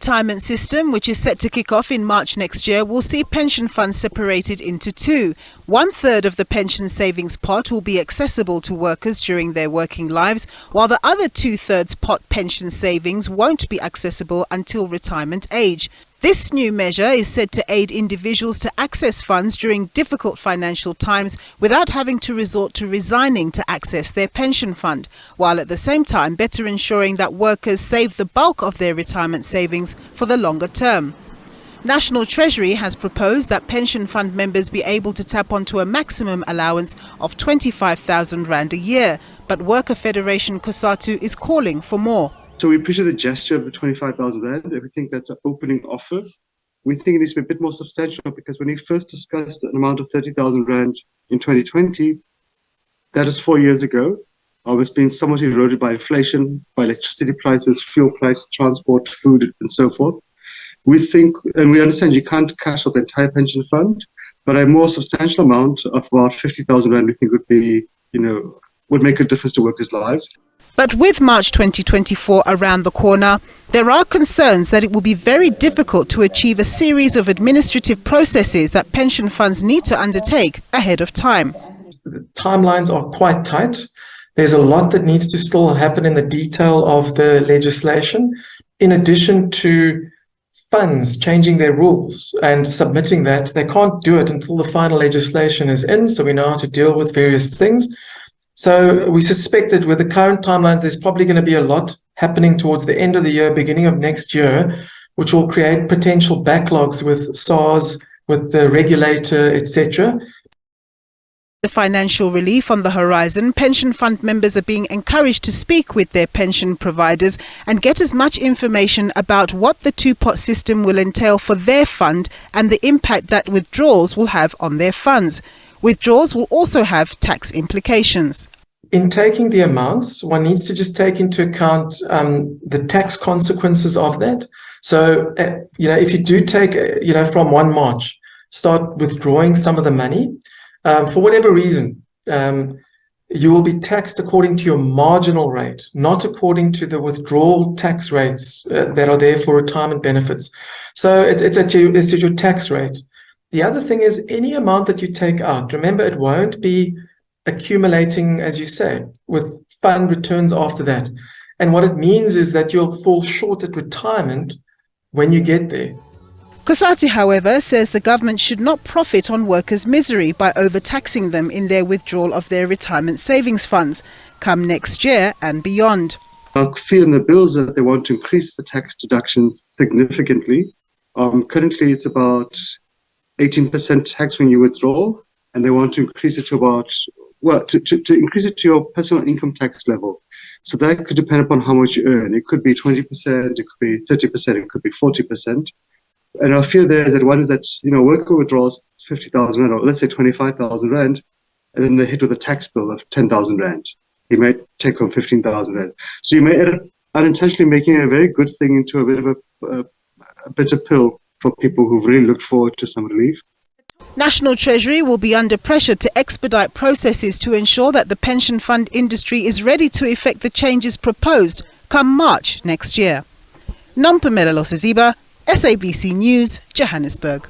Retirement system, which is set to kick off in March next year, will see pension funds separated into two. 1/3 of the pension savings pot will be accessible to workers during their working lives, while the other 2/3 pot pension savings won't be accessible until retirement age. This new measure is said to aid individuals to access funds during difficult financial times without having to resort to resigning to access their pension fund, while at the same time better ensuring that workers save the bulk of their retirement savings for the longer term. National Treasury has proposed that pension fund members be able to tap onto a maximum allowance of 25,000 Rand a year, but Worker Federation COSATU is calling for more. So we appreciate the gesture of the 25,000 Rand. We think that's an opening offer. We think it needs to be a bit more substantial because when we first discussed an amount of 30,000 Rand in 2020, that is 4 years ago. It's been somewhat eroded by inflation, by electricity prices, fuel price, transport, food, and so forth. We think, and we understand you can't cash out the entire pension fund, but a more substantial amount of about 50,000 Rand we think would be, would make a difference to workers' lives. But with March 2024 around the corner, there are concerns that it will be very difficult to achieve a series of administrative processes that pension funds need to undertake ahead of time. The timelines are quite tight. There's a lot that needs to still happen in the detail of the legislation, in addition to funds changing their rules and submitting that. They can't do it until the final legislation is in, so we know how to deal with various things. So we suspect that with the current timelines, there's probably going to be a lot happening towards the end of the year, beginning of next year, which will create potential backlogs with SARS, with the regulator, etc. The financial relief on the horizon, pension fund members are being encouraged to speak with their pension providers and get as much information about what the two-pot system will entail for their fund and the impact that withdrawals will have on their funds. Withdrawals will also have tax implications. In taking the amounts, one needs to just take into account the tax consequences of that. So, if you do take, from 1 March, start withdrawing some of the money, for whatever reason, you will be taxed according to your marginal rate, not according to the withdrawal tax rates that are there for retirement benefits. So it's at your tax rate. The other thing is any amount that you take out, remember it won't be accumulating, as you say, with fund returns after that. And what it means is that you'll fall short at retirement when you get there. COSATU, however, says the government should not profit on workers' misery by overtaxing them in their withdrawal of their retirement savings funds come next year and beyond. Our fear in the bills that they want to increase the tax deductions significantly. Currently, it's about 18% tax when you withdraw, and they want to increase it to about, to increase it to your personal income tax level. So that could depend upon how much you earn. It could be 20%, it could be 30%, it could be 40%. And our fear there is that one is that, worker withdraws 50,000 Rand, or let's say 25,000 Rand, and then they hit with a tax bill of 10,000 Rand. He might take home 15,000 Rand. So you may end up unintentionally making a very good thing into a bit of a bitter pill for people who've really looked forward to some relief. National Treasury will be under pressure to expedite processes to ensure that the pension fund industry is ready to effect the changes proposed come March next year. Nompumelelo Siziba, SABC News, Johannesburg.